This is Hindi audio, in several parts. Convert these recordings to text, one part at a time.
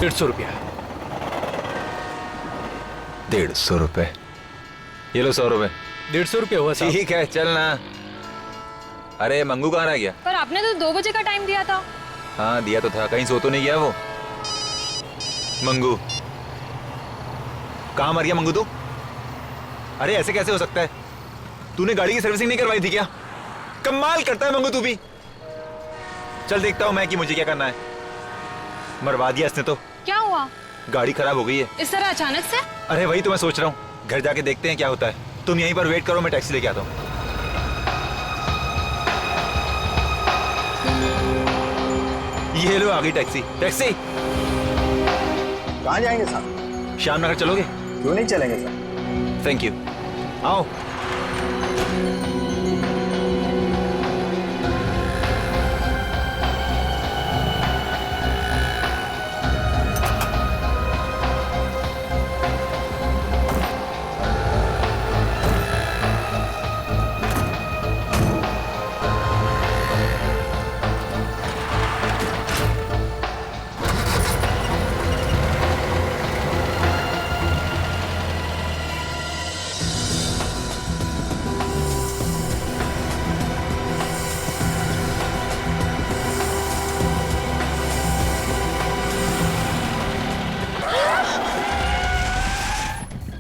150 रुपया। 150 रुपए। ये लो 100 रुपए। 150 रुपया हुआ साहब। ठीक है चल ना। अरे मंगू कहाँ रह गया? पर आपने तो 2 बजे का टाइम दिया था। हाँ दिया तो था, कहीं सो तो नहीं गया वो मंगू? कहाँ मर गया मंगू तू? अरे ऐसे कैसे हो सकता है? तूने गाड़ी की सर्विसिंग नहीं करवाई थी क्या? कमाल करता है मंगू तू भी। चल देखता हूँ मैं कि मुझे क्या करना है। मरवा दिया इसने तो। क्या हुआ? गाड़ी खराब हो गई है। इस तरह अचानक से? अरे वही तो मैं सोच रहा हूँ, घर जाके देखते हैं क्या होता है। तुम यहीं पर वेट करो, मैं टैक्सी लेके आता हूँ। ये लो आ गई टैक्सी। टैक्सी कहाँ जाएंगे साहब? श्याम नगर चलोगे? क्यों नहीं चलेंगे सर? Thank you. आओ।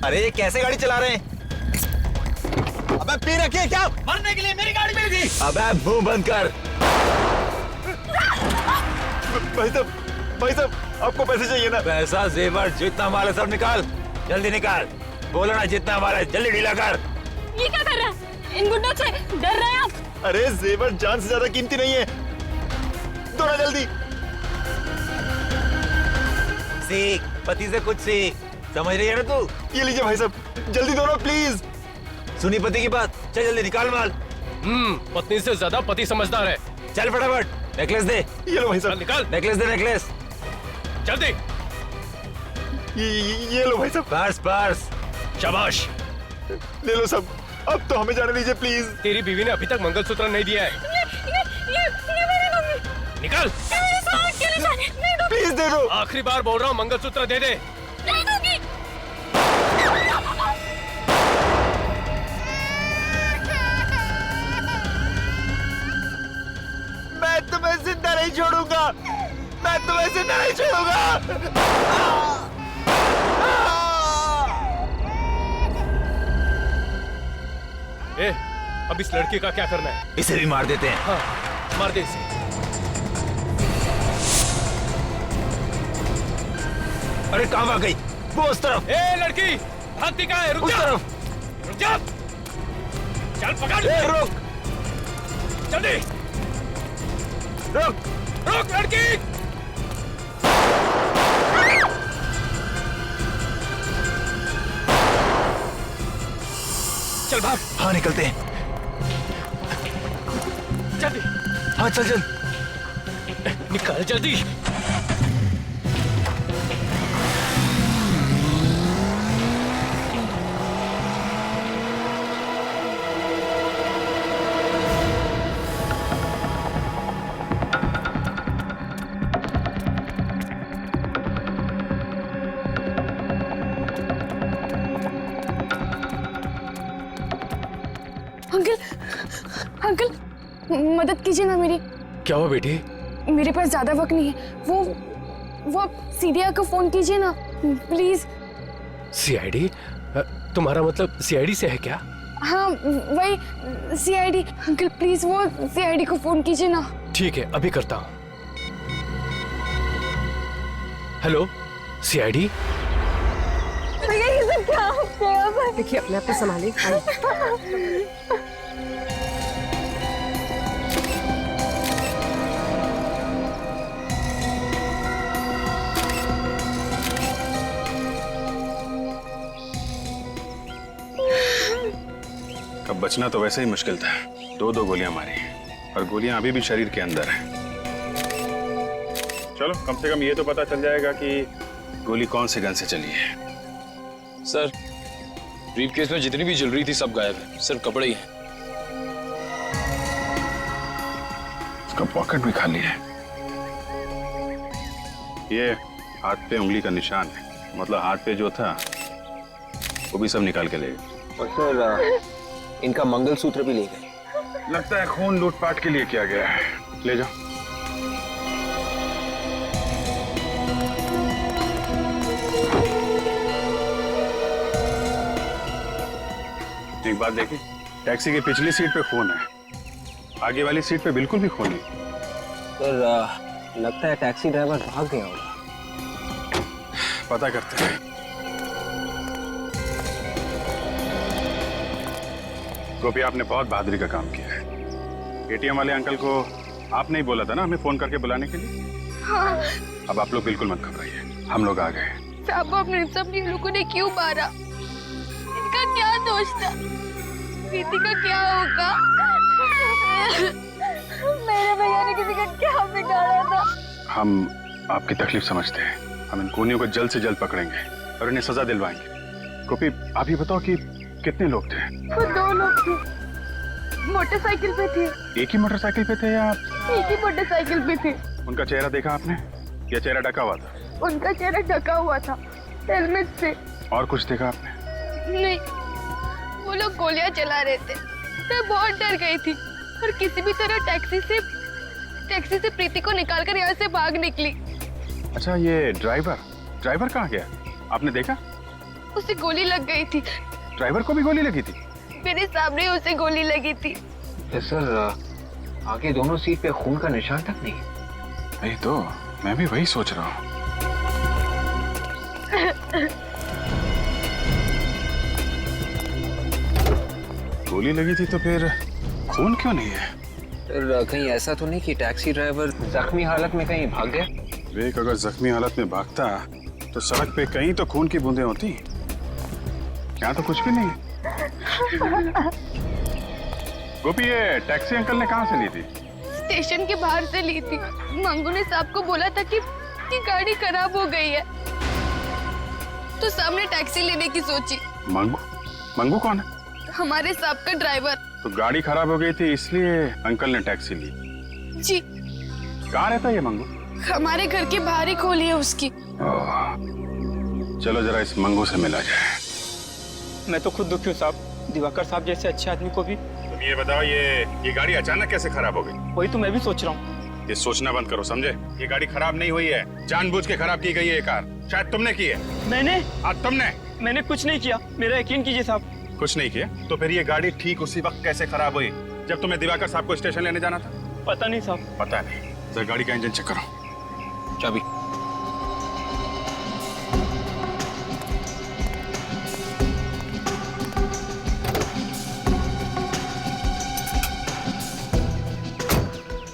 अरे ये कैसे गाड़ी चला रहे हैं? अबे पी रखी है क्या? मरने के लिए मेरी गाड़ी मिली थी। अबे मुंह बंद कर। भाई साहब आपको पैसे चाहिए ना? पैसा जेवर जितना माल है सब निकाल, जल्दी निकाल। बोलो ना जितना माल है जल्दी ढीला कर। ये क्या कर रहा है? इन गुंडों से डर रहे हैं आप? अरे जेवर जान से ज्यादा कीमती नहीं है, दो ना जल्दी। सीख, पति से कुछ सीख, समझ रही है ना तू? ये लीजिए भाई साहब, जल्दी दो ना प्लीज। सुनी पति की बात, चल जल्दी निकाल माल। पत्नी से ज्यादा पति समझदार है। चल फटाफट। नेकलेस दे। ये लो भाई चल साहब। निकाल नेकलेस दे नेकलेस। जल्दी। ये लो भाई साहब। Purse purse. शाबाश। ले लो सब, अब तो हमें जाने दीजिए प्लीज। तेरी बीवी ने अभी तक मंगलसूत्र नहीं दिया है। ये मेरी मम्मी। निकाल। मेरे साथ क्यों नहीं जाने? नहीं दूंगी। प्लीज दे दो। आखिरी बार बोल रहा हूँ मंगलसूत्र दे दे। नहीं दूंगी। मैं तुम्हें जिंदा नहीं छोड़ूंगा, मैं तुम्हें जिंदा नहीं छोड़ूंगा। ए, अब इस लड़की का क्या करना है? इसे भी मार देते हैं। हाँ, मार दे इसे। अरे कहाँ भाग गई? वो उस तरफ। ए लड़की, भागती कहाँ है? रुक उस जा। तरफ। रुक जा। चल पकड़। ए, रुक जल्दी। रुक। रुक लड़की। चल भाग। हाँ निकलते हैं। जल्दी हाँ चल चल। निकल जल्दी। अंकल, अंकल, मदद कीजिए ना मेरी। क्या हुआ बेटी? मेरे पास ज्यादा वक्त नहीं है। वो आप सीडीआर को फोन कीजिए ना प्लीज। सीआईडी? तुम्हारा मतलब सीआईडी से है क्या? हाँ वही सीआईडी। अंकल प्लीज वो सीआईडी को फोन कीजिए ना। ठीक है अभी करता हूँ। Hello CID. भैया ये सब क्या हो गया? देखिए अपने आप को संभालिए। अब बचना तो वैसे ही मुश्किल था। दो गोलियां मारी और गोलियां अभी भी शरीर के अंदर है। चलो कम से कम ये तो पता चल जाएगा कि गोली कौन से गन से चली है। सर ब्रीफ केस में जितनी भी ज्वेलरी थी सब गायब है, सिर्फ कपड़े ही हैं। उसका पॉकेट भी खाली है। ये हाथ पे उंगली का निशान है, मतलब हाथ पे जो था वो भी सब निकाल के ले गए। और सर इनका मंगलसूत्र भी ले गए। लगता है खून लूटपाट के लिए किया गया है। ले जाओ। एक बात देखिए, टैक्सी की पिछली सीट पे खून है, आगे वाली सीट पे बिल्कुल भी खून नहीं। सर लगता है टैक्सी ड्राइवर भाग गया होगा। पता करते हैं। गोपी, आपने बहुत बहादुरी का काम किया है। एटीएम वाले अंकल को आपने ही बोला था ना हमें फोन करके बुलाने के लिए। हाँ अब आप लोग बिल्कुल मत घबराइए, हम लोग आ गए। साहब, अपने सब लोगों ने क्यों मारा? इनका क्या दोष था? प्रीति का क्या होगा? मेरे भैया ने किसी का क्या बिगाड़ा था? हम आपकी तकलीफ समझते हैं, हम इन खूनियों को जल्द से जल्द पकड़ेंगे और इन्हें सजा दिलवाएंगे। गोपी, आप ये बताओ कि कितने लोग थे? वो 2 लोग थे, मोटरसाइकिल पे थे। एक ही मोटरसाइकिल पे थे या एक ही मोटरसाइकिल पे थे। उनका चेहरा देखा आपने या चेहरा ढका हुआ था? उनका चेहरा ढका हुआ था हेलमेट से। और कुछ देखा आपने? नहीं, वो लोग गोलियां चला रहे थे। मैं बहुत डर गई थी और किसी भी तरह टैक्सी से प्रीति को निकालकर यहाँ से भाग निकली। अच्छा, ये ड्राइवर कहाँ गया? आपने देखा? उसे गोली लग गई थी। ड्राइवर को भी गोली लगी थी? मेरे सामने उसे गोली लगी थी। सर आगे दोनों सीट पे खून का निशान तक नहीं। नहीं तो मैं भी वही सोच रहा हूँ। गोली लगी थी तो फिर खून क्यों नहीं है? सर कहीं ऐसा तो नहीं कि टैक्सी ड्राइवर जख्मी हालत में कहीं भाग गया? विवेक, अगर जख्मी हालत में भागता तो सड़क पे कहीं तो खून की बूंदें होती। यहाँ तो कुछ भी नहीं। गोपी, ये टैक्सी अंकल ने कहाँ से ली थी? स्टेशन के बाहर से ली थी। मंगू ने साहब को बोला था कि गाड़ी खराब हो गई है, तो सामने टैक्सी लेने की सोची। मंगू कौन है? हमारे साहब का ड्राइवर। तो गाड़ी खराब हो गई थी इसलिए अंकल ने टैक्सी ली। जी। कहाँ रहता है ये मंगू? हमारे घर के बाहर ही खोली है उसकी। चलो जरा इस मंगू से मिला जाए। मैं तो खुद दुखी हूँ साहब, दिवाकर साहब जैसे अच्छे आदमी को भी। तुम ये बताओ, ये गाड़ी अचानक कैसे खराब हो गई? वही तो मैं भी सोच रहा हूँ। ये सोचना बंद करो, समझे? ये गाड़ी खराब नहीं हुई है, जानबूझ के खराब की गई है ये कार। शायद तुमने की है। मैंने कुछ नहीं किया, मेरा यकीन कीजिए साहब। कुछ नहीं किया तो फिर ये गाड़ी ठीक उसी वक्त कैसे खराब हुई जब तुम्हें दिवाकर साहब को स्टेशन लेने जाना था? पता नहीं साहब। पता नहीं। जरा गाड़ी का इंजन चेक करो। चाबी।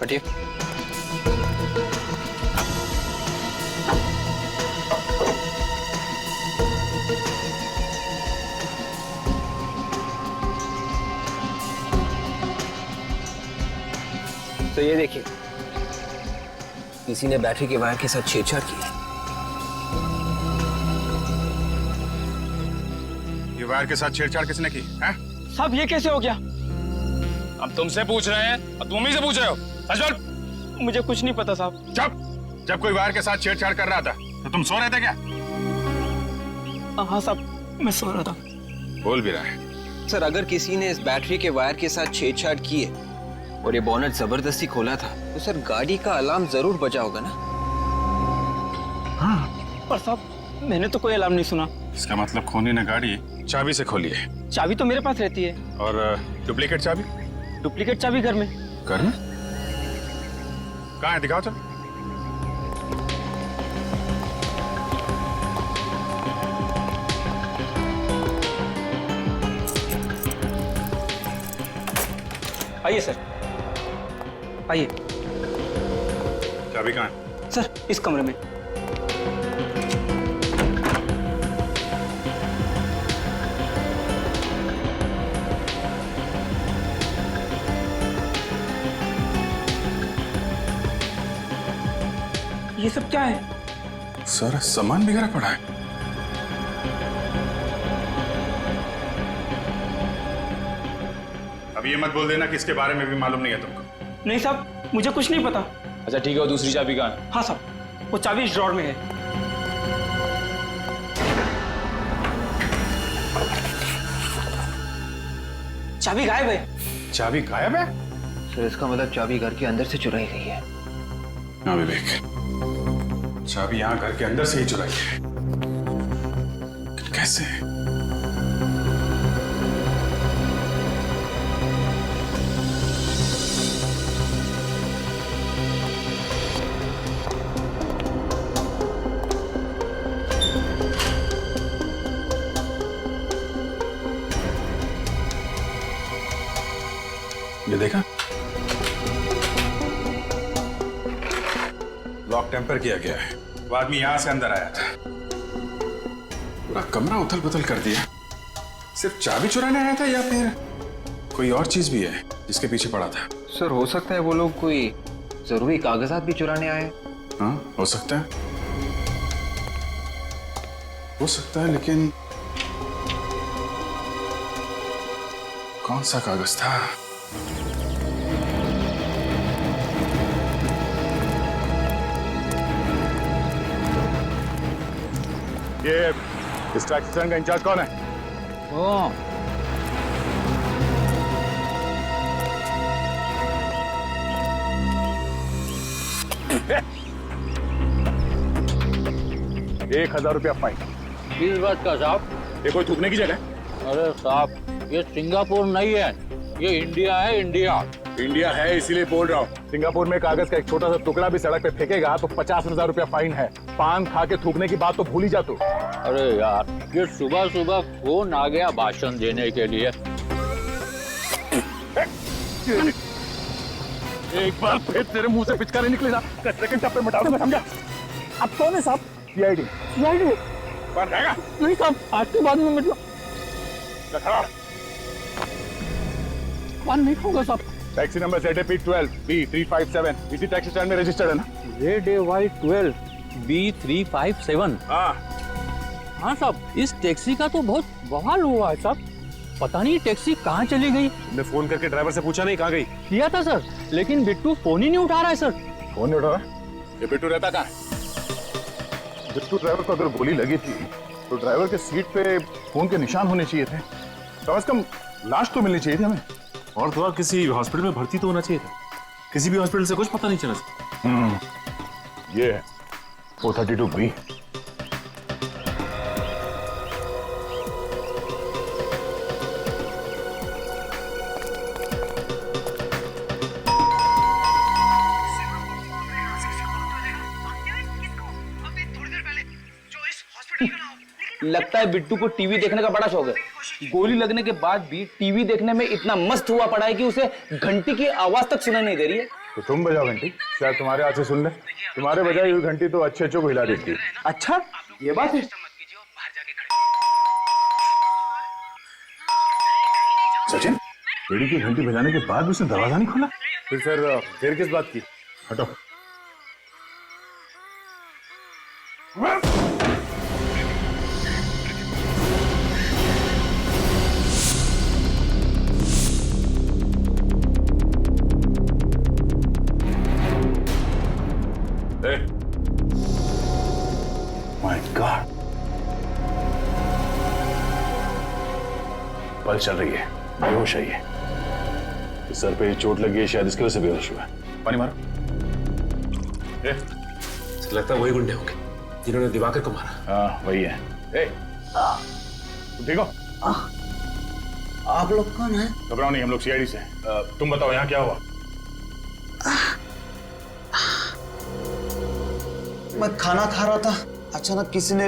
हटिए। तो ये देखिए, किसी ने बैटरी के वायर के साथ छेड़छाड़ की है। ये वायर के साथ छेड़छाड़ किसने की है? साहब ये कैसे हो गया? हम तुमसे पूछ रहे हैं और तुम ही से पूछ रहे हो। सच बोल। मुझे कुछ नहीं पता साहब। चुप। जब कोई वायर के साथ छेड़छाड़ कर रहा था तो तुम सो रहे थे क्या? हाँ साहब, मैं सो रहा था। बोल भी रहा है। सर अगर किसी ने इस बैटरी के वायर के साथ छेड़छाड़ की है और ये बोनट जबरदस्ती खोला था तो सर गाड़ी का अलार्म जरूर बजा होगा ना? हाँ। पर साहब मैंने तो कोई अलार्म नहीं सुना। इसका मतलब खूनी ने गाड़ी चाबी से खोली है। चाबी तो मेरे पास रहती है। और डुप्लीकेट चाबी? डुप्लीकेट चाबी घर में। घर में? कहाँ है? दिखाओ चलो। आइए सर, आइए। चाबी कहाँ है? सर इस कमरे में। ये सब क्या है? सारा सामान बिगड़ा पड़ा है। अब ये मत बोल देना कि इसके बारे में भी मालूम नहीं है तुमको। नहीं साहब, मुझे कुछ नहीं पता। अच्छा ठीक है, वो दूसरी चाबी कहाँ है? हाँ साहब, वो चाबी इस ड्रॉर में है। चाबी गायब है। चाबी गायब है? सर इसका मतलब चाबी घर के अंदर से चुराई गई है। हाँ विवेक, चाबी यहाँ घर के अंदर से ही चुराई है। कैसे? ये देखा, लॉक टेम्पर किया गया है। वो आदमी यहां से अंदर आया था, पूरा कमरा उथल पुथल कर दिया। सिर्फ चाबी चुराने आया था या फिर कोई और चीज भी है जिसके पीछे पड़ा था? सर हो सकता है वो लोग कोई जरूरी कागजात भी चुराने आए। हाँ हो सकता है, हो सकता है, लेकिन कौन सा कागज था? ये इस टैक्सी स्टैंड का इंचार्ज कौन है? ₹1,000 फाइन। किस बात का साहब? ये कोई थूकने की जगह? अरे साहब ये सिंगापुर नहीं है, ये इंडिया है, इंडिया। इंडिया है इसीलिए बोल रहा हूँ। सिंगापुर में कागज का एक छोटा सा टुकड़ा भी सड़क पे फेंकेगा तो ₹50,000 फाइन है। पान खा के थूकने की बात तो भूल ही जा तू। अरे यार ये सुबह सुबह फोन आ गया भाषण देने के लिए। एक बार फिर तेरे मुंह से पिचकारी निकली ना, कचरे के टप्पे मटा दूंगा, समझा? आप कौन है साहब? सीआईडी। सीआईडी? कौन रहेगा? नहीं साहब, आज के बाद में मतलब कौन नहीं होगा साहब। टैक्सी नंबर ZAP12 B357 इसी टैक्सी स्टैंड में रजिस्टर्ड है ना? ZAY12 B357। हाँ साहब, इस टैक्सी का तो बहुत बवाल हुआ है साहब। पता नहीं टैक्सी कहाँ चली गई। तुमने फोन करके ड्राइवर से पूछा नहीं कहाँ गई? किया था सर, लेकिन बिट्टू फोन ही नहीं उठा रहा है सर। फोन नहीं उठा रहा? ये बिट्टू रहता कहाँ है? बिट्टू ड्राइवर को अगर गोली लगी थी तो ड्राइवर के सीट पे खून के निशान होने चाहिए थे। कम से कम लाश तो मिलनी चाहिए थी हमें। और तो और किसी हॉस्पिटल में भर्ती तो होना चाहिए था। किसी भी हॉस्पिटल से कुछ पता नहीं चला। ये है 432B। लगता है बिट्टू को टीवी देखने का बड़ा शौक है। गोली लगने के बाद भी टीवी देखने में इतना मस्त हुआ पड़ा है कि उसे घंटी की आवाज तक सुनाई नहीं दे रही है। तो तुम बजाओ घंटी, शायद तुम्हारे हाथ से सुन ले। तुम्हारे बजाई हुई घंटी तो अच्छे को हिला देती है। अच्छा ये बात है। सचिन, बेड़ी की घंटी बजाने के बाद भी उसने दरवाजा नहीं खोला? फिर किस बात की? हटो। My God. पल चल रही है, बेहोश है ये। सर पे चोट लगी है, शायद इसकी वजह से बेहोश हुआ है। पानी मारो। लगता है वही गुंडे होंगे जिन्होंने दिवाकर को मारा। हाँ वही है। तुम ठीक हो? आप लोग कौन है? घबराओ नहीं, हम लोग सीआईडी से। तुम बताओ यहाँ क्या हुआ? मैं खाना खा रहा था, अचानक किसी ने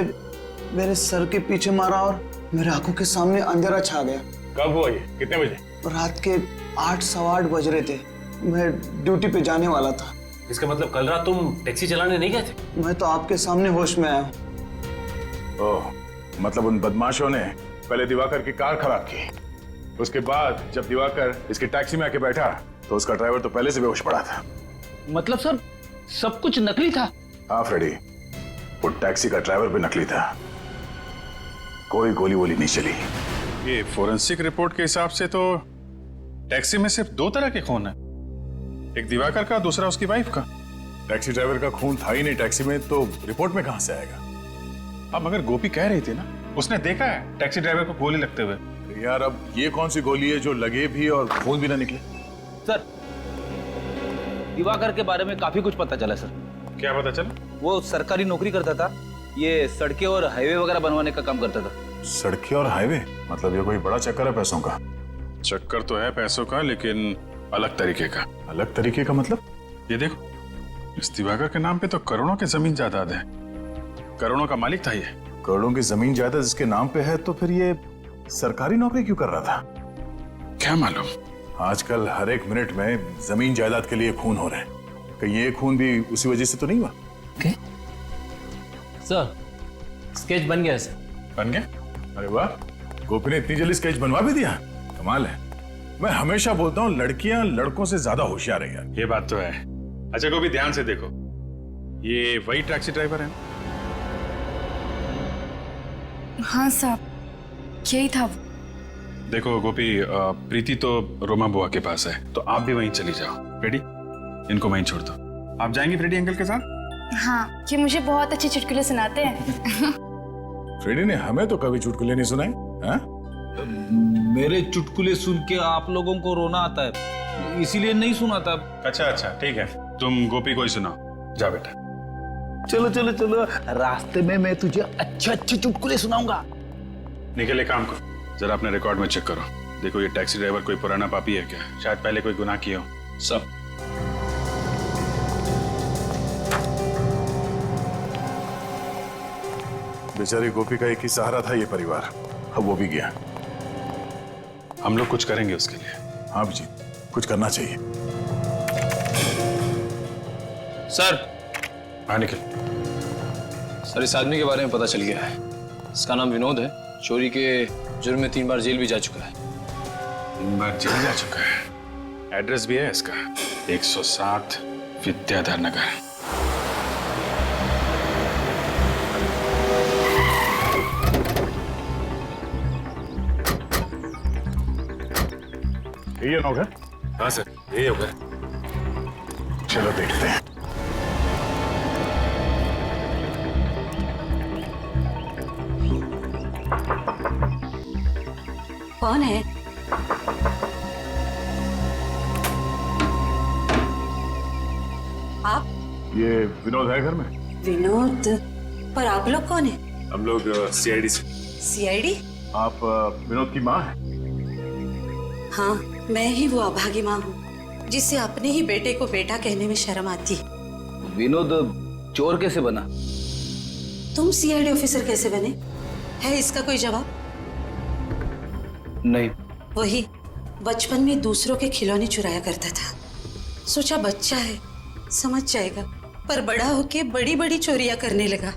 मेरे सर के पीछे मारा और मेरे आंखों के सामने अंधेरा छा गया। कब हुआ ये? कितने बजे? रात के 8 सवा 8 बज रहे थे। मैं ड्यूटी पे जाने वाला था। इसका मतलब कल रात तुम टैक्सी चलाने नहीं गए थे? मैं तो आपके सामने होश में आया हूँ। ओह, मतलब उन बदमाशों ने पहले दिवाकर की कार खराब की, उसके बाद जब दिवाकर इसकी टैक्सी में आके बैठा तो उसका ड्राइवर तो पहले से बेहोश पड़ा था। मतलब सर सब कुछ नकली था? हाँ फ्रेडी, वो टैक्सी का ड्राइवर भी नकली था। कोई गोली वोली नहीं चली। ये फोरेंसिक रिपोर्ट के हिसाब से तो टैक्सी में सिर्फ 2 तरह के खून है, एक दिवाकर का, दूसरा उसकी वाइफ का। टैक्सी ड्राइवर का खून था ही नहीं टैक्सी में, तो रिपोर्ट में कहां से आएगा? अब मगर गोपी कह रही थी ना, उसने देखा है टैक्सी ड्राइवर को गोली लगते हुए। यार अब ये कौन सी गोली है जो लगे भी और खून भी ना निकले? सर, दिवाकर के बारे में काफी कुछ पता चला सर। क्या पता चला? वो सरकारी नौकरी करता था, ये सड़कें और हाईवे वगैरह बनवाने का काम करता था। सड़कें और हाईवे? मतलब ये कोई बड़ा चक्कर है पैसों का? चक्कर तो है पैसों का, लेकिन अलग तरीके का। अलग तरीके का मतलब? ये देखो, इस दिवाकर के नाम पे तो करोड़ों की जमीन जायदाद है। करोड़ों का मालिक था ये। करोड़ों की जमीन जायदाद इसके नाम पे है, तो फिर ये सरकारी नौकरी क्यों कर रहा था? क्या मालूम। आजकल हर एक मिनट में जमीन जायदाद के लिए खून हो रहे हैं। कहीं ये खून भी उसी वजह से तो नहीं हुआ? सर, स्केच बन गया सर। बन गया? अरे वाह, गोपी ने इतनी जल्दी स्केच बनवा भी दिया। कमाल है। मैं हमेशा बोलता हूँ लड़कियां लड़कों से ज्यादा होशियार है यार। ये बात तो है। अच्छा गोपी, ध्यान से देखो, ये वही टैक्सी ड्राइवर है? हाँ साहब, यही था। देखो गोपी, प्रीति तो रोमा बुआ के पास है, तो आप भी वहीं चली जाओ। रेडी? इनको वहीं छोड़ दो। आप जाएंगी फ्रेडी अंकल के साथ? हाँ, ये मुझे बहुत अच्छे चुटकुले सुनाते हैं। फ्रेडी ने हमें तो कभी चुटकुले नहीं सुनाए। हाँ? मेरे चुटकुले सुन के आप लोगों को रोना आता है, इसीलिए नहीं सुनाता। अच्छा अच्छा, ठीक है, तुम गोपी को ही सुनाओ। जा बेटा। चलो चलो चलो, रास्ते में मैं तुझे अच्छे अच्छे चुटकुले सुनाऊंगा। निकले काम को, जरा अपने रिकॉर्ड में चेक करो। देखो ये टैक्सी ड्राइवर कोई पुराना पापी है क्या? शायद पहले कोई गुनाह किया हो। सब बेचारी गोपी का एक ही सहारा था ये परिवार, अब वो भी गया। हम लोग कुछ करेंगे उसके लिए। हाँ जी, कुछ करना चाहिए। सर। हाँ निखिल। सर, इस आदमी के बारे में पता चल गया है। इसका नाम विनोद है। चोरी के जुर्म में 3 बार जेल भी जा चुका है। 3 बार जेल जा चुका है। एड्रेस भी है इसका, 107 विद्याधर नगर। ये होगा? हाँ सर, ये होगा। चलो देखते हैं। कौन है? आप? ये विनोद है घर में? विनोद? पर आप लोग कौन है? हम लोग सीआईडी से। सीआईडी? आप विनोद की माँ हैं? हाँ, मैं ही वो अभागी माँ हूँ जिससे अपने ही बेटे को बेटा कहने में शर्म आती। विनोद चोर कैसे बना? तुम सीआईडी ऑफिसर कैसे बने? है इसका कोई जवाब? नहीं। वही बचपन में दूसरों के खिलौने चुराया करता था। सोचा बच्चा है, समझ जाएगा, पर बड़ा होके बड़ी बड़ी चोरियां करने लगा।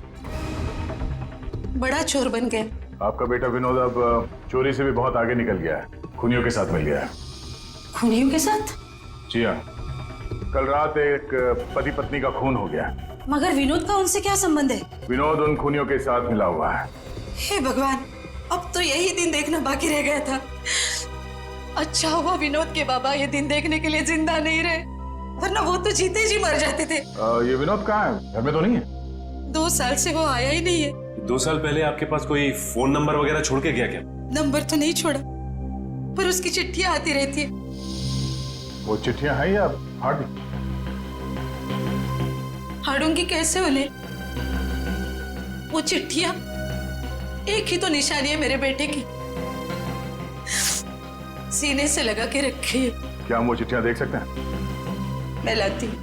बड़ा चोर बन गया। आपका बेटा विनोद अब चोरी से भी बहुत आगे निकल गया है, खूनियों के साथ मिल गया है। खूनियों के साथ? जी हाँ, कल रात एक पति पत्नी का खून हो गया। मगर विनोद का उनसे क्या संबंध है? विनोद उन खूनियों के साथ मिला हुआ है। हे भगवान, अब तो यही दिन देखना बाकी रह गया था। अच्छा हुआ विनोद के बाबा ये दिन देखने के लिए जिंदा नहीं रहे, वरना वो तो जीते जी मर जाते थे। ये विनोद कहाँ है? घर में तो नहीं है? 2 साल से वो आया ही नहीं है। 2 साल पहले आपके पास कोई फोन नंबर वगैरह छोड़ के गया क्या? नंबर तो नहीं छोड़ा, पर उसकी चिट्ठियां आती रहती है। वो चिट्ठियां हैं या फाड़ दी? फाड़ूंगी कैसे उन्हें? वो चिट्ठियां एक ही तो निशानी है मेरे बेटे की, सीने से लगा के रखी है। क्या हम वो चिट्ठियां देख सकते हैं? मैं लाती हूँ।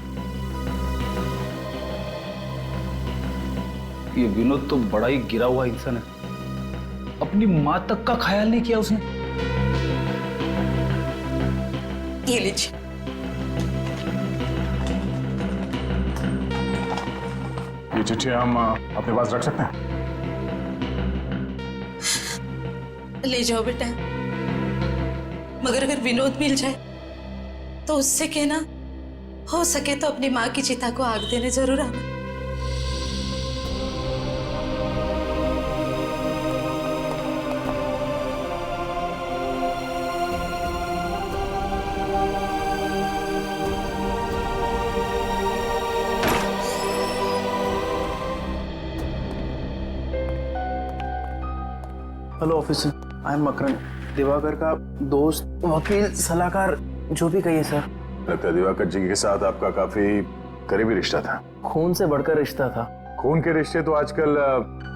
ये विनोद तो बड़ा ही गिरा हुआ इंसान है, अपनी माँ तक का ख्याल नहीं किया उसने। ये लीजिए। ये चिट्ठियां हम अपने पास रख सकते हैं? ले जाओ बेटा, मगर अगर विनोद मिल जाए तो उससे कहना हो सके तो अपनी माँ की चिता को आग देने जरूर आना। Hello officer, I am Makran. Diwakar का दोस्त, वकील, सलाहकार, जो भी कहिए सर। लगता है दिवाकर जी के साथ आपका काफी करीबी रिश्ता था। खून से बढ़कर रिश्ता था। खून के रिश्ते तो आजकल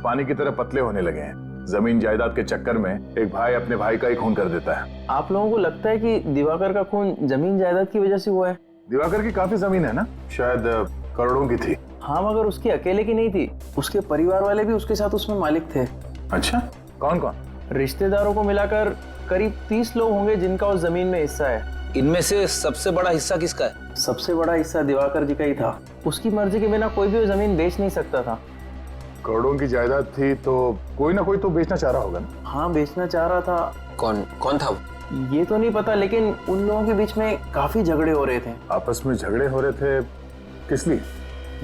पानी की तरह पतले होने लगे हैं। जमीन जायदाद के चक्कर में एक भाई अपने भाई का ही खून कर देता है। आप लोगों को लगता है कि दिवाकर का खून जमीन जायदाद की वजह से हुआ है? दिवाकर की काफी जमीन है ना, शायद करोड़ों की थी। हाँ, मगर उसकी अकेले की नहीं थी, उसके परिवार वाले भी उसके साथ उसमें मालिक थे। अच्छा, कौन कौन? रिश्तेदारों को मिलाकर करीब 30 लोग होंगे जिनका उस जमीन में हिस्सा है। इनमें से सबसे बड़ा हिस्सा किसका है? सबसे बड़ा हिस्सा दिवाकर जी का ही था। उसकी मर्जी के बिना कोई भी वो जमीन बेच नहीं सकता था। करोड़ों की जायदाद थी तो कोई ना कोई तो बेचना चाह रहा होगा ना? हाँ, बेचना चाह रहा था। कौन था वो? ये तो नहीं पता, लेकिन उन लोगों के बीच में काफी झगड़े हो रहे थे। आपस में झगड़े हो रहे थे, किस लिए?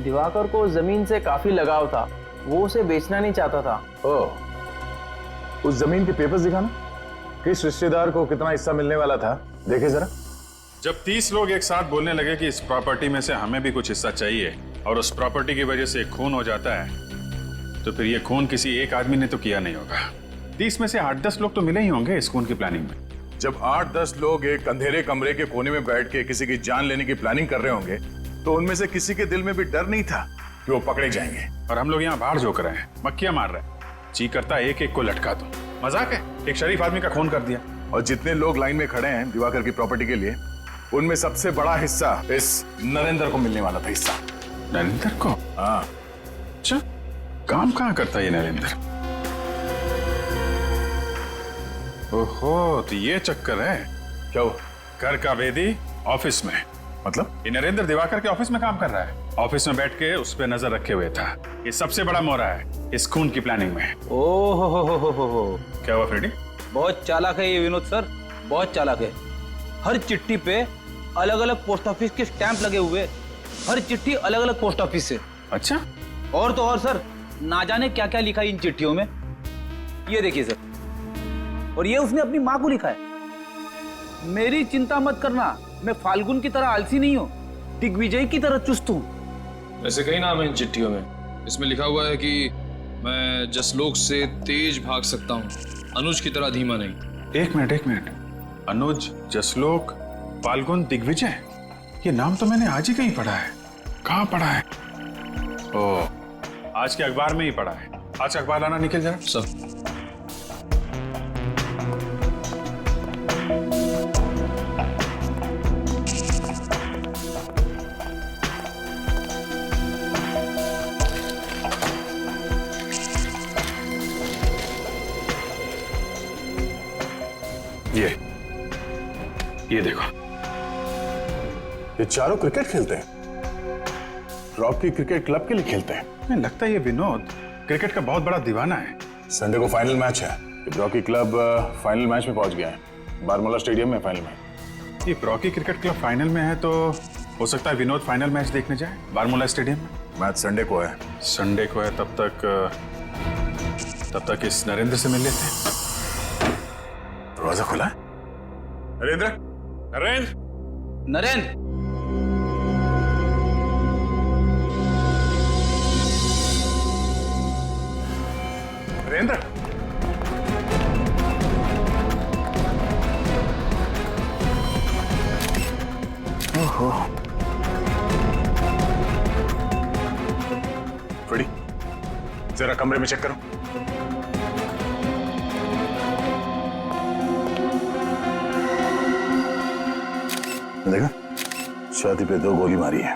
दिवाकर को जमीन से काफी लगाव था, वो उसे बेचना नहीं चाहता था। ओह, उस जमीन के पेपर्स दिखाना, किस रिश्तेदार को कितना हिस्सा मिलने वाला था, देखे जरा। जब 30 लोग एक साथ बोलने लगे कि इस प्रॉपर्टी में से हमें भी कुछ हिस्सा चाहिए और उस प्रॉपर्टी की वजह से खून हो जाता है, तो फिर ये खून किसी एक आदमी ने तो किया नहीं होगा। 30 में से 8-10 लोग तो मिले ही होंगे इस खून की प्लानिंग में। जब 8-10 लोग एक अंधेरे कमरे के कोने में बैठ के किसी की जान लेने की प्लानिंग कर रहे होंगे, तो उनमें से किसी के दिल में भी डर नहीं था कि वो पकड़े जाएंगे। और हम लोग यहाँ बाहर झोंक रहे हैं, मक्खियां मार रहे हैं। जी करता एक एक को लटका दो। मजाक है, एक शरीफ आदमी का खून कर दिया। और जितने लोग लाइन में खड़े हैं दिवाकर की प्रॉपर्टी के लिए, उनमें सबसे बड़ा हिस्सा इस नरेंद्र को मिलने वाला था। हिस्सा नरेंद्र को? हाँ। अच्छा, काम कहाँ करता है ये नरेंद्र? ओहो, तो ये चक्कर है। क्या हुआ? घर का भेदी ऑफिस में, मतलब? ये नरेंद्र दिवाकर के ऑफिस में काम कर रहा है। ऑफिस में बैठ के उस पर नजर रखे हुए था। ये सबसे बड़ा मोहरा है इस खून की प्लानिंग में। ओहो, क्या हुआ फ्रेडी? बहुत चालाक है ये विनोद सर, बहुत चालाक है। हर चिट्ठी पे अलग अलग पोस्ट ऑफिस के स्टैंप लगे हुए, हर चिट्ठी अलग अलग पोस्ट ऑफिस से। अच्छा, और तो और सर, ना जाने क्या क्या लिखा है इन चिट्ठियों में। ये देखिए सर, और ये उसने अपनी माँ को लिखा है। मेरी चिंता मत करना, मैं फाल्गुन की तरह आलसी नहीं हूँ, दिग्विजय की तरह चुस्त हूँ। वैसे कई नाम है इन चिट्ठियों में। इसमें लिखा हुआ है कि मैं जसलोक से तेज भाग सकता हूँ, अनुज की तरह धीमा नहीं। एक मिनट। अनुज, जसलोक, फाल्गुन, दिग्विजय, ये नाम तो मैंने आज ही कहीं पढ़ा है। कहाँ पढ़ा है? ओह, आज के अखबार में ही पढ़ा है। आज का अखबार लाना निकल जरा। सब ये देखो, ये चारों क्रिकेट खेलते हैं, रॉकी क्रिकेट क्लब के लिए खेलते हैं। मुझे लगता है ये विनोद क्रिकेट का बहुत बड़ा दीवाना है। संडे को फाइनल मैच है। रॉकी क्लब फाइनल मैच में पहुंच गया है, बारमूला स्टेडियम में फाइनल मैच। ये रॉकी क्रिकेट क्लब फाइनल में है तो हो सकता है विनोद फाइनल मैच देखने जाए बारमूला स्टेडियम में। मैच संडे को है। संडे को है, तब तक इस नरेंद्र से मिल लेते हैं। दरवाजा खुला है। नरेंद्र, नरेंद्र, नरेंद्र, ओहो, फ्रेडी, जरा कमरे में चेक करो। देखा, छाती पे 2 गोली मारी है।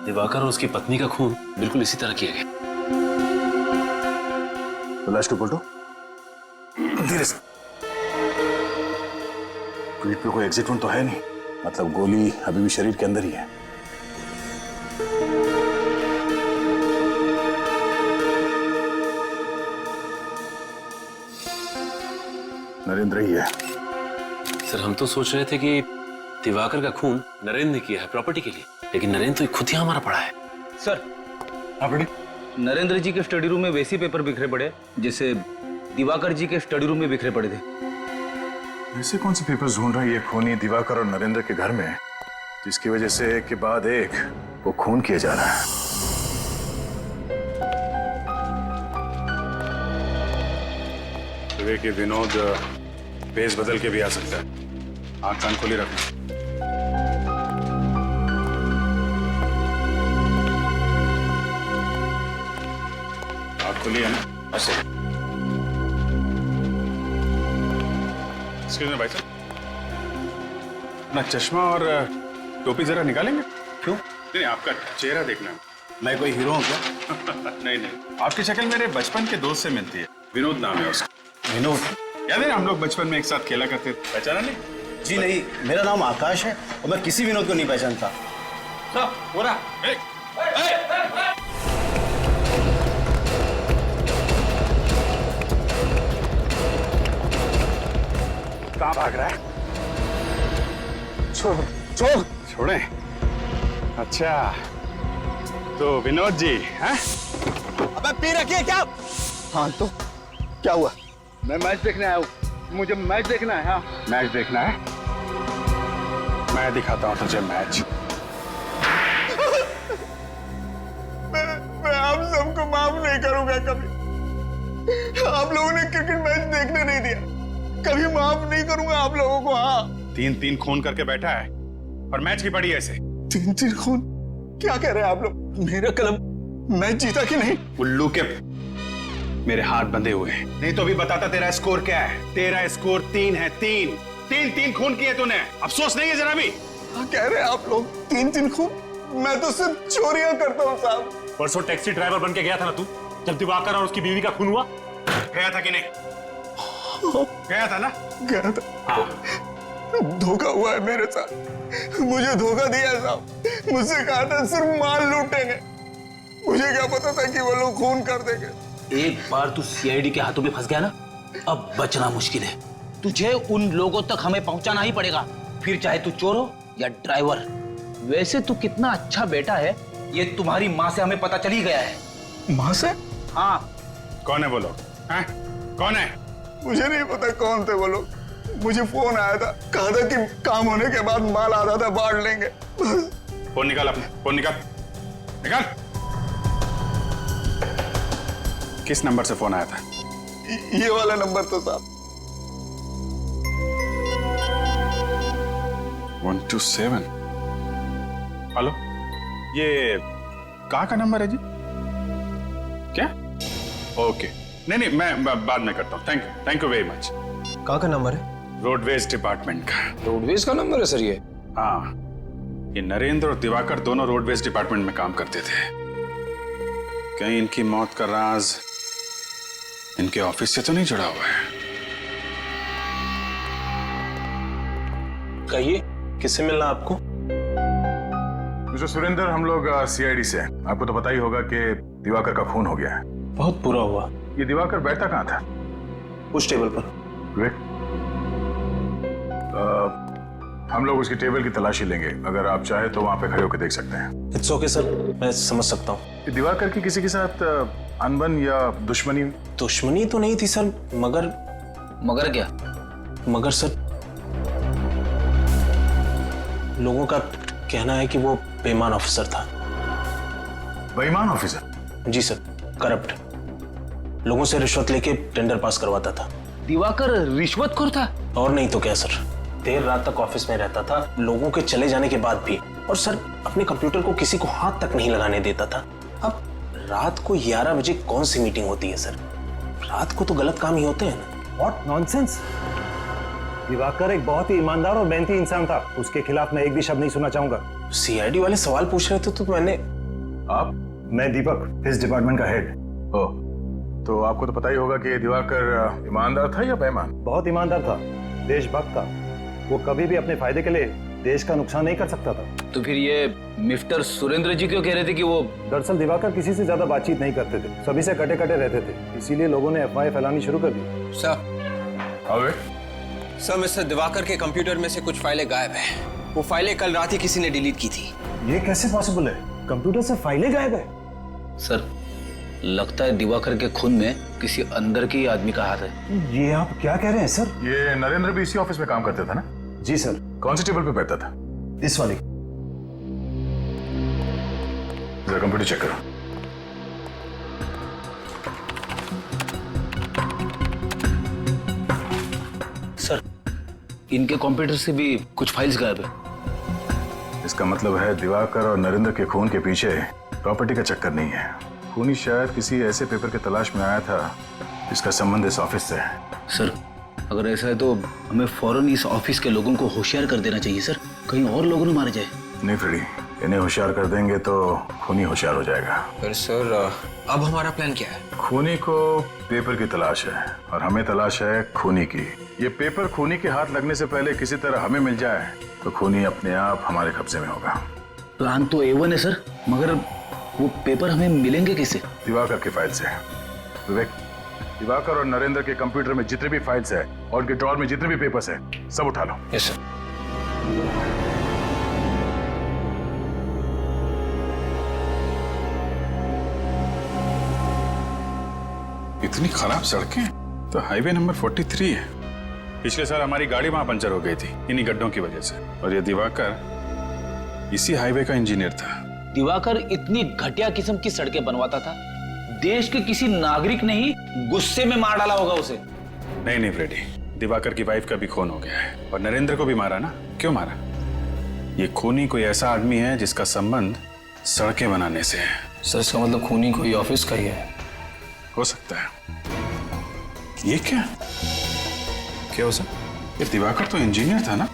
दिवाकर और उसकी पत्नी का खून बिल्कुल इसी तरह किया गया। तो लाश को पलटो धीरे से। पीठ पे कोई एग्जिट तो है नहीं, मतलब गोली अभी भी शरीर के अंदर ही है। नरेंद्र ही है। सर, हम तो सोच रहे थे कि दिवाकर का खून नरेंद्र ने किया है प्रॉपर्टी के लिए, लेकिन नरेंद्र तो खुद ही हमारा पड़ा है। सर, नरेंद्र जी के स्टडी रूम में वैसे पेपर बिखरे पड़े जैसे दिवाकर जी के स्टडी रूम में बिखरे पड़े थे। ऐसे कौन से पेपर्स ढूंढ रहे हैं ये खूनी दिवाकर और नरेंद्र के घर में, जिसकी वजह से एक के बाद एक वो खून किया जा रहा है? कि विनोद भेस बदल के भी आ सकता है। आंख कान खोली रखना। आंख खोली है ना? ऐसे। एक्सक्यूज मी भाई साहब, अपना चश्मा और टोपी जरा निकालेंगे? क्यों? नहीं, आपका चेहरा देखना है। मैं कोई हीरो हूँ क्या? नहीं, आपकी शक्ल मेरे बचपन के दोस्त से मिलती है। विनोद नाम है उसका। विनोद? याद है ना, हम लोग बचपन में एक साथ खेला करते थे। पहचाना नहीं? जी नहीं, मेरा नाम आकाश है और मैं किसी विनोद को नहीं पहचानता। कहाँ भाग रहा है? छोड़े। अच्छा, तो विनोद जी हैं? अबे पी रखिए क्या? हाँ तो क्या हुआ? मैं मैच देखने आया हूँ। मुझे मैच देखना है। हाँ, मैच देखना है। मैं दिखाता हूँ तुझे मैच। मैं आप सबको माफ नहीं करूंगा कभी। आप लोगों ने क्रिकेट मैच देखने नहीं दिया, कभी माफ नहीं करूंगा आप लोगों को। हाँ, 3-3 खून करके बैठा है और मैच की पड़ी ऐसे। 3-3 खून? क्या कह रहे हैं आप लोग? मेरा कलम मैच जीता कि नहीं? उल्लू के मेरे हाथ बंधे हुए हैं। नहीं तो भी बताता तेरा स्कोर क्या है। तेरा स्कोर 3 है। 3 खून किए तूने। अफसोस नहीं है जरा भी? क्या कह रहे हैं आप लोग? 3-3 खून? मैं तो सिर्फ चोरियां करता हूँ साहब। परसों टैक्सी ड्राइवर बन के गया था ना तू, जब दिवाकर और उसकी बीवी का खून हुआ? गया था कि नहीं? गया था ना? गया था। धोखा हुआ है मेरे साथ। मुझे धोखा दिया साहब। मुझसे कहा था सिर्फ माल लूटेंगे। मुझे क्या पता था कि वो लोग खून कर देंगे। एक बार तू सीआईडी के हाथों में फंस गया ना, अब बचना मुश्किल है। तुझे उन लोगों तक हमें पहुंचाना ही पड़ेगा, फिर चाहे तू चोर हो या ड्राइवर। वैसे तू कितना अच्छा बेटा है, ये तुम्हारी माँ से हमें पता चल ही गया है। माँ से? हाँ। कौन है वो लोग? कौन है? मुझे नहीं पता कौन थे वो लोग। मुझे फोन आया था, कहा था कि काम होने के बाद माल आधा था बांट लेंगे। फोन निकाल अपना, फोन निकाल। किस नंबर से फोन आया था? ये वाला नंबर तो साहब। 127। हेलो, ये कहाँ का नंबर है जी? क्या? ओके, नहीं, मैं बाद में करता हूँ। Thank you very much. कहाँ का नंबर है? रोडवेज डिपार्टमेंट का। रोडवेज का नंबर है सर ये? हाँ, ये नरेंद्र और दिवाकर दोनों रोडवेज डिपार्टमेंट में काम करते थे। कहीं इनकी मौत का राज इनके ऑफिस से तो नहीं जुड़ा हुआ है? कहिए, किससे मिलना आपको? मिस्टर सुरेंद्र, हम लोग सीआईडी से हैं। आपको तो पता ही होगा कि दिवाकर का खून हो गया है। बहुत बुरा हुआ। ये दिवाकर बैठता कहाँ था? उस टेबल पर। विवेक, हम लोग उसकी टेबल की तलाशी लेंगे। अगर आप चाहे तो वहां पे खड़े होकर देख सकते हैं। इट्स ओके सर, मैं समझ सकता हूँ। दिवाकर की किसी के साथ अनबन या दुश्मनी? दुश्मनी तो नहीं थी सर, मगर क्या? मगर सर, लोगों का कहना है कि वो बेईमान ऑफिसर था। बेईमान ऑफिसर? जी सर, करप्ट। लोगों से रिश्वत लेके टेंडर पास करवाता था। दिवाकर रिश्वतखोर था? और नहीं तो क्या सर, देर रात तक ऑफिस में रहता था, लोगों के चले जाने के बाद भी। और सर, अपने कंप्यूटर को किसी को हाथ तक नहीं लगाने देता था। अब रात को 11 बजे कौन सी मीटिंग होती है सर? रात को तो गलत काम ही होते हैं ना। What nonsense. दिवाकर एक बहुत ही ईमानदार और मेहनती इंसान था। उसके खिलाफ मैं एक भी शब्द नहीं सुनना चाहूंगा। सीआईडी वाले सवाल पूछ रहे थे तो मैंने। आप? मैं दीपक, इस डिपार्टमेंट का हेड। ओह, तो आपको तो पता ही होगा कि दिवाकर ईमानदार था या बेईमान? बहुत ईमानदार था, देशभक्त था। वो कभी भी अपने फायदे के लिए देश का नुकसान नहीं कर सकता था। तो फिर ये मिस्टर सुरेंद्र जी क्यों कह रहे थे कि वो? दरअसल दिवाकर किसी से ज्यादा बातचीत नहीं करते थे, सभी से कटे कटे रहते थे। इसीलिए लोगों ने अफवाहें फैलानी शुरू कर दी। सर, मिस्टर दिवाकर के कंप्यूटर में से कुछ फाइलें गायब हैं। वो फाइलें कल रात ही किसी ने डिलीट की थी। ये कैसे पॉसिबल है? कंप्यूटर से फाइलें गायब है? सर, लगता है दिवाकर के खून में किसी अंदर के आदमी का हाथ है। ये आप क्या कह रहे हैं सर? ये नरेंद्र भी इसी ऑफिस में काम करता था ना? जी सर। कौन सी टेबल पे बैठता था? इस वाली। जरा कंप्यूटर चेक करो। सर, इनके कंप्यूटर से भी कुछ फाइल्स गायब है। इसका मतलब है दिवाकर और नरेंद्र के खून के पीछे प्रॉपर्टी का चक्कर नहीं है। खूनी शायद किसी ऐसे पेपर की तलाश में आया था जिसका संबंध इस ऑफिस से है। सर अगर ऐसा है तो हमें फौरन इस ऑफिस के लोगों को होशियार कर देना चाहिए सर, कहीं और लोगों ने मारे जाए। नहीं फ्रेडी, इन्हें होशियार कर देंगे तो खूनी होशियार हो जाएगा। पर सर अब हमारा प्लान क्या है? खूनी को पेपर की तलाश है और हमें तलाश है खूनी की। ये पेपर खूनी के हाथ लगने से पहले किसी तरह हमें मिल जाए तो खूनी अपने आप हमारे कब्जे में होगा। प्लान तो A1 है सर, मगर वो पेपर हमें मिलेंगे कैसे? दिवाकर की फाइल से। विवेक, दिवाकर और नरेंद्र के कंप्यूटर में जितने भी फाइल्स है और उनके ड्रॉर में जितने भी पेपर्स है सब उठा लो। Yes sir. इतनी खराब सड़कें तो हाईवे नंबर 43 है। पिछले साल हमारी गाड़ी वहां पंचर हो गई थी इन्हीं गड्ढों की वजह से, और ये दिवाकर इसी हाईवे का इंजीनियर था। दिवाकर इतनी घटिया किस्म की सड़कें बनवाता था, देश के किसी नागरिक ने ही गुस्से में मार डाला होगा उसे। नहीं फ्रेडी, दिवाकर की वाइफ का भी खून हो गया है और नरेंद्र को भी मारा ना। क्यों मारा? ये खूनी कोई ऐसा आदमी है जिसका संबंध सड़कें बनाने से है। सर इसका मतलब खूनी कोई ऑफिस का ही है। हो सकता है। ये क्या हो सर? ये दिवाकर तो इंजीनियर था ना,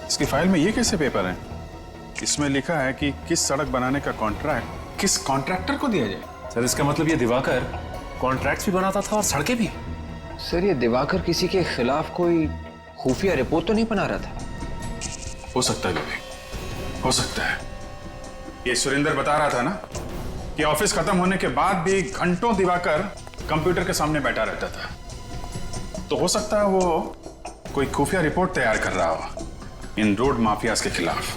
इसकी फाइल में ये कैसे पेपर है? इसमें लिखा है कि किस सड़क बनाने का कॉन्ट्रैक्ट किस कॉन्ट्रैक्टर को दिया जाए। सर इसका मतलब ये दिवाकर कॉन्ट्रैक्ट्स भी बनाता था और सड़कें भी। सर ये दिवाकर किसी के खिलाफ कोई खुफिया रिपोर्ट तो नहीं बना रहा था? हो सकता है विवेक, हो सकता है। ये सुरेंद्र बता रहा था ना कि ऑफिस खत्म होने के बाद भी घंटों दिवाकर कंप्यूटर के सामने बैठा रहता था, तो हो सकता है वो कोई खुफिया रिपोर्ट तैयार कर रहा हो इन रोड माफियाज के खिलाफ,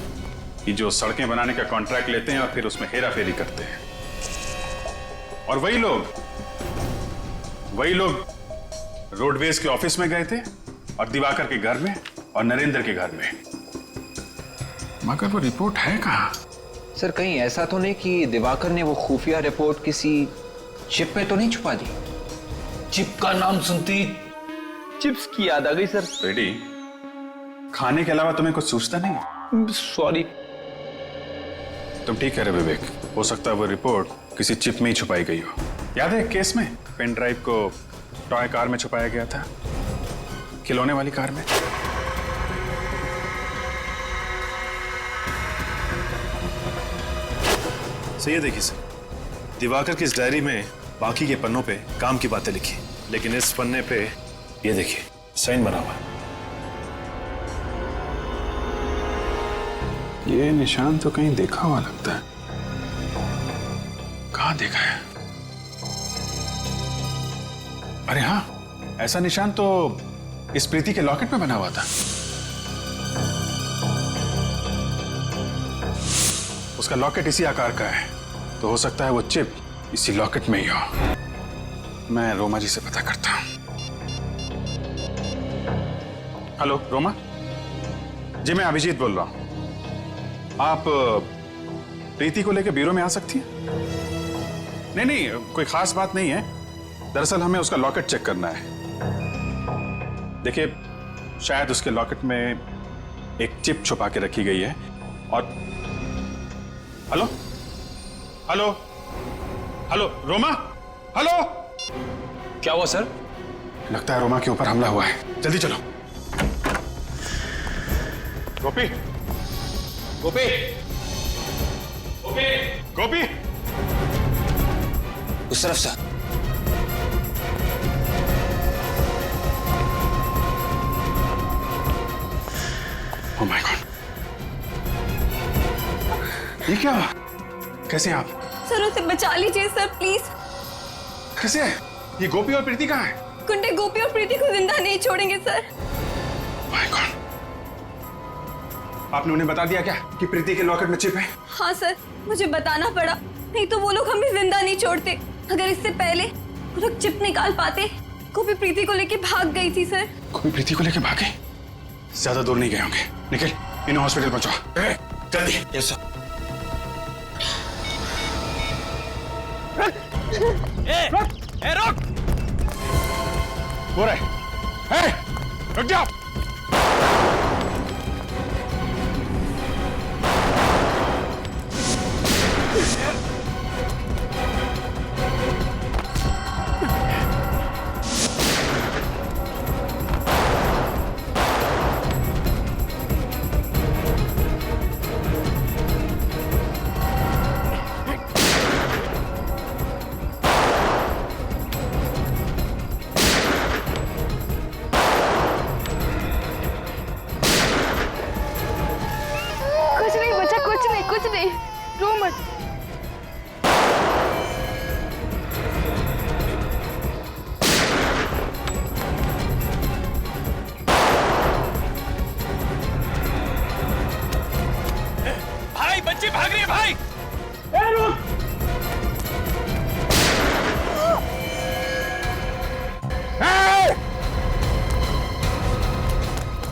कि जो सड़कें बनाने का कॉन्ट्रैक्ट लेते हैं और फिर उसमें हेरा फेरी करते हैं। और वही लोग रोडवेज के ऑफिस में गए थे और दिवाकर के घर में और नरेंद्र के घर में, मगर वो रिपोर्ट है कहां? सर कहीं ऐसा तो नहीं कि दिवाकर ने वो खुफिया रिपोर्ट किसी चिप में तो नहीं छुपा दी? चिप का नाम सुनती चिप्स की याद आ गई सर। बेटी, खाने के अलावा तुम्हें कुछ सूझता नहीं? सॉरी। तुम ठीक कह रहे विवेक, हो सकता है वो रिपोर्ट किसी चिप में ही छुपाई गई हो। याद है केस में पेन ड्राइव को टॉय कार में छुपाया गया था, खिलौने वाली कार में। सर ये देखिए सर, दिवाकर की इस डायरी में बाकी के पन्नों पे काम की बातें लिखी, लेकिन इस पन्ने पे ये देखिए साइन बना हुआ है। ये निशान तो कहीं देखा हुआ लगता है। कहां देखा है? अरे हाँ, ऐसा निशान तो इस प्रीति के लॉकेट में बना हुआ था। उसका लॉकेट इसी आकार का है, तो हो सकता है वो चिप इसी लॉकेट में ही हो। मैं रोमा जी से पता करता हूं। हेलो रोमा जी, मैं अभिजीत बोल रहा हूं। आप प्रीति को लेकर ब्यूरो में आ सकती हैं? नहीं, कोई खास बात नहीं है। दरअसल हमें उसका लॉकेट चेक करना है। देखिए, शायद उसके लॉकेट में एक चिप छुपा के रखी गई है। और hello hello hello Roma, hello. क्या हुआ सर? लगता है रोमा के ऊपर हमला हुआ है। जल्दी चलो। गोपी गोपी गोपी गोपी, उस तरफ से। ओह माय गॉड, ये क्या हुआ? कैसे आप? सर उसे बचा लीजिए सर, प्लीज। कैसे? ये गोपी और प्रीति कहाँ है? गुंडे गोपी और प्रीति को जिंदा नहीं छोड़ेंगे सर। माय गॉड, आपने उन्हें बता दिया क्या कि प्रीति के लॉकेट में चिप है? हाँ सर, मुझे बताना पड़ा, नहीं तो वो लोग हमें जिंदा नहीं छोड़ते। अगर इससे पहले वो लोग चिप निकाल पाते। गोपी प्रीति को लेके भाग गई थी सर। गोपी प्रीति को लेके भागे? ज्यादा दूर नहीं गए होंगे। निखिल, इन्हें हॉस्पिटल पहुंचाओ जल्दी। Yes sir. रुक! हो रहा है। रुक जाओ।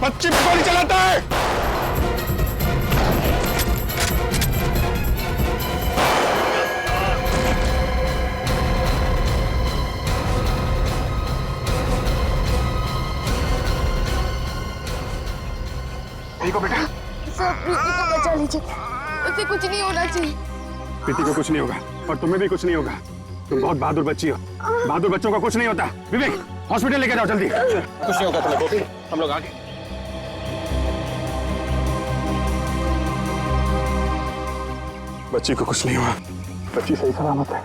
बच्ची पे गोली चलाता है। सर प्रीति को बचा लीजिए, उसे कुछ नहीं होना चाहिए। प्रीति को कुछ नहीं होगा और तुम्हें भी कुछ नहीं होगा। तुम बहुत बहादुर बच्ची हो। बहादुर बच्चों को कुछ नहीं होता। विवेक हॉस्पिटल लेके जाओ जल्दी। कुछ नहीं होगा तुम्हें गोपी, हम लोग आगे। बच्ची को कुछ नहीं हुआ, बच्ची सही सलामत है।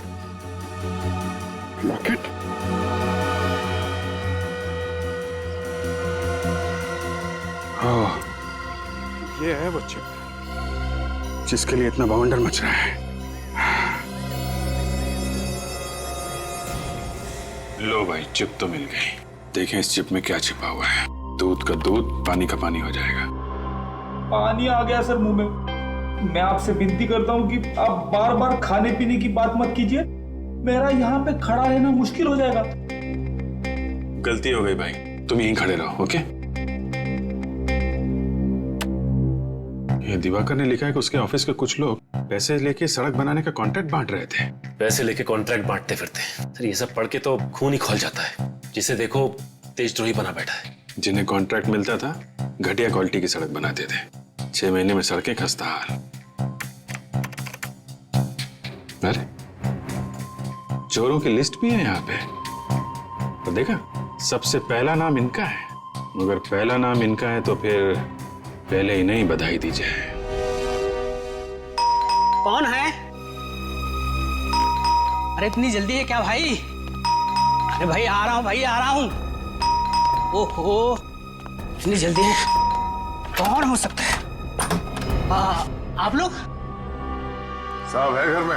लॉकेट ये है बच्चे जिसके लिए इतना बवंडर मच रहा है। लो भाई, चिप तो मिल गई। देखें इस चिप में क्या छिपा हुआ है। दूध का दूध, पानी का पानी हो जाएगा। पानी आ गया सर मुंह में। मैं आपसे विनती करता हूँ कि आप बार बार खाने पीने की बात मत कीजिए। मेरा यहाँ पे खड़ा रहना मुश्किल हो जाएगा। गलती हो गई भाई, तुम यहीं खड़े रहो। ओके? ये दिवाकर ने लिखा है कि उसके ऑफिस के कुछ लोग पैसे लेके सड़क बनाने का कॉन्ट्रैक्ट बांट रहे थे। पैसे लेके कॉन्ट्रैक्ट बांटते फिरते। सर ये सब पढ़ के तो खून ही खौल जाता है। जिसे देखो तेजद्रोही बना बैठा है। जिन्हें कॉन्ट्रैक्ट मिलता था घटिया क्वालिटी की सड़क बनाते थे। 6 महीने में सड़कें खस्ता हाल। अरे चोरों की लिस्ट भी है यहाँ पे। तो देखा, सबसे पहला नाम इनका है। मगर पहला नाम इनका है तो फिर पहले ही नहीं बधाई दी जाए। कौन है? अरे इतनी जल्दी है क्या भाई? अरे भाई आ रहा हूँ, भाई आ रहा हूँ। ओहो इतनी जल्दी है, कौन हो सकता है? आप लोग? साहब है घर में,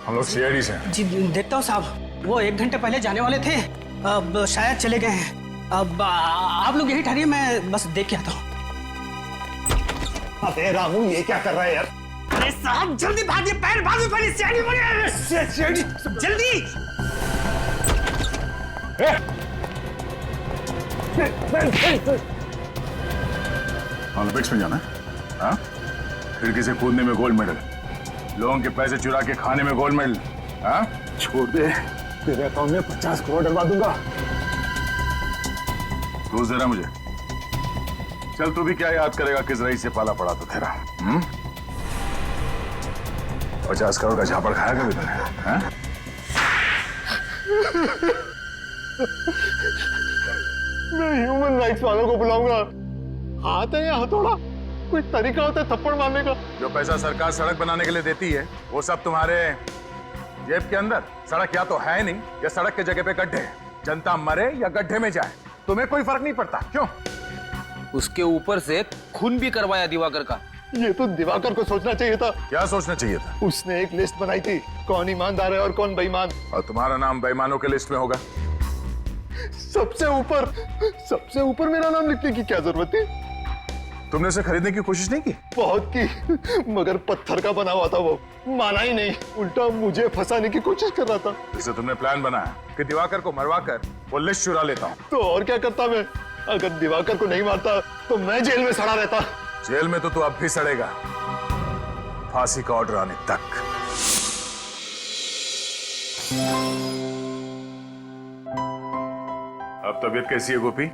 हम लोग सीआईडी से हैं। जी देखता हूँ साहब, वो 1 घंटे पहले जाने वाले थे, अब शायद चले गए हैं। अब आप लोग यही ठहरिए, मैं बस देख के आता हूँ। अबे रामू ये क्या कर रहा है यार? अरे साहब जल्दी भागिए, पैर भागिए, पहले सीआईडी जल्दी। ओलंपिक्स में जाना है? हाँ? खिड़की से कूदने में गोल्ड मेडल, लोगों के पैसे चुरा के खाने में गोल्ड मेडल। हाँ? छोड़ दे, तेरे अकाउंट में 50 करोड़ डलवा दूंगा। रोज दे रहा मुझे। चल तू भी क्या याद करेगा किस रईस से पाला पड़ा तो तेरा। 50 करोड़ का झापड़ खाया कभी तूने? हाँ? मैं ह्यूमन राइट्स वालों को बुलाऊंगा। हाथ है या हथौड़ा? कोई तरीका होता है थप्पड़ मारने का? जो पैसा सरकार सड़क बनाने के लिए देती है वो सब तुम्हारे जेब के अंदर। सड़क या तो है नहीं या सड़क के जगह पे गड्ढे। जनता मरे या गड्ढे में जाए, तुम्हें कोई फर्क नहीं पड़ता। क्यों? उसके ऊपर से खून भी करवाया दिवाकर का। ये तो दिवाकर को सोचना चाहिए था। क्या सोचना चाहिए था? उसने एक लिस्ट बनाई थी, कौन ईमानदार है और कौन बेईमान। और तुम्हारा नाम बेईमानों के लिस्ट में होगा। सबसे ऊपर मेरा नाम लिखने की क्या जरूरत थी? तुमने उसे खरीदने की कोशिश नहीं की? बहुत की, मगर पत्थर का बना हुआ था वो, माना ही नहीं, उल्टा मुझे फंसाने की कोशिश कर रहा था। इससे तुमने प्लान बनाया कि दिवाकर को मरवा कर वो लिस्ट चुरा लेता हूँ। तो और क्या करता मैं? अगर दिवाकर को नहीं मारता तो मैं जेल में सड़ा रहता। जेल में तो तू अब भी सड़ेगा, फांसी का ऑर्डर आने तक। अब तबीयत कैसी है गोपी?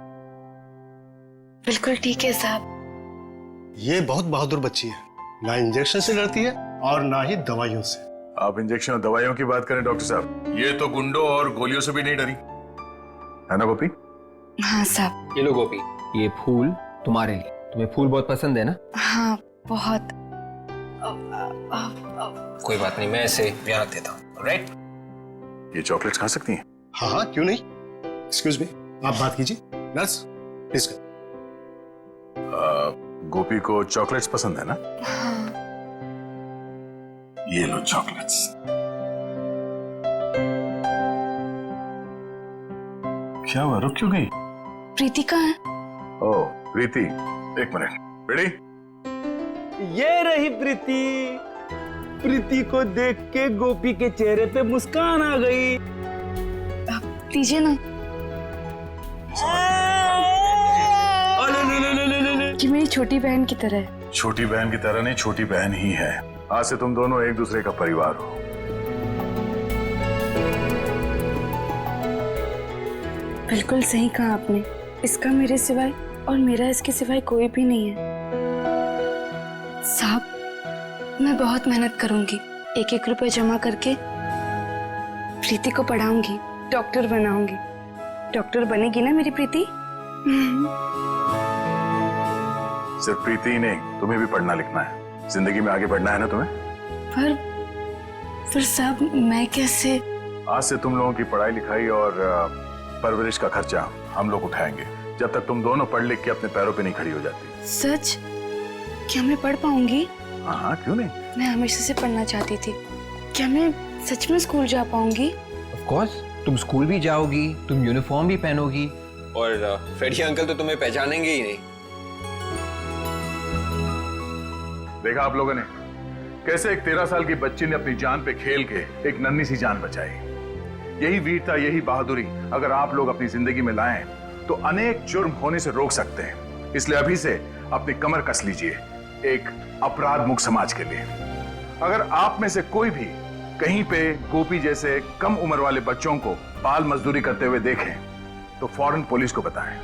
बिल्कुल ठीक है साहब। ये बहुत बहादुर बच्ची है, ना इंजेक्शन से डरती है और ना ही दवाइयों से। आप इंजेक्शन और दवाइयों की बात करें डॉक्टर साहब, ये तो गुंडों और गोलियों से भी नहीं डरी, है ना गोपी? हाँ साहब। ये लो गोपी, ये फूल तुम्हारे लिए। तुम्हें फूल बहुत पसंद है ना? हाँ बहुत। कोई बात नहीं, मैं इसे यहाँ रख देता हूँ। राइट? ये चॉकलेट्स खा सकती हैं? हाँ क्यों नहीं। एक्सक्यूज मी, आप बात कीजिए। Nurse please. गोपी को चॉकलेट्स पसंद है ना? हाँ। ये लो चॉकलेट्स। क्या हुआ, रुक क्यों गई? प्रीति कहाँ है? ओह प्रीति, एक मिनट। रेडी? ये रही प्रीति। प्रीति को देख के गोपी के चेहरे पे मुस्कान आ गई। लीजिए ना। अरे ये मेरी छोटी बहन की तरह है। छोटी बहन की तरह नहीं, छोटी बहन ही है। आज से तुम दोनों एक दूसरे का परिवार हो। बिल्कुल सही कहा आपने। इसका मेरे सिवाय और मेरा इसके सिवाय कोई भी नहीं है। साहब, मैं बहुत मेहनत करूंगी। एक एक रुपए जमा करके प्रीति को पढ़ाऊंगी, डॉक्टर बनाऊंगी। डॉक्टर बनेगी ना मेरी प्रीति? सिर्फ प्रीति ही नहीं, तुम्हें भी पढ़ना लिखना है। जिंदगी में आगे बढ़ना है ना तुम्हें। पर साहब, मैं कैसे? आज से तुम लोगों की पढ़ाई लिखाई और परवरिश का खर्चा हम लोग उठाएंगे, जब तक तुम दोनों पढ़ लिख के अपने पैरों पे नहीं खड़ी हो जाती। सच? क्या मैं पढ़ पाऊंगी? हाँ, क्यों नहीं। मैं हमेशा से पढ़ना चाहती थी। क्या मैं सच में स्कूल जा पाऊंगी? ऑफ कोर्स, तुम स्कूल भी जाओगी, तुम यूनिफॉर्म भी पहनोगी और फ्रेडी अंकल तो तुम्हें पहचानेंगे ही नहीं। देखा आप लोगों ने कैसे एक 13 साल की बच्ची ने अपनी जान पे खेल के एक नन्ही सी जान बचाई। यही वीरता, यही बहादुरी अगर आप लोग अपनी जिंदगी में लाएं तो अनेक जुर्म होने से रोक सकते हैं। इसलिए अभी से अपनी कमर कस लीजिए एक अपराध मुक्त समाज के लिए। अगर आप में से कोई भी कहीं पे गोपी जैसे कम उम्र वाले बच्चों को बाल मजदूरी करते हुए देखें तो फौरन पुलिस को बताएं।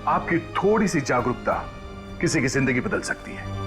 आपकी थोड़ी सी जागरूकता किसी की जिंदगी बदल सकती है।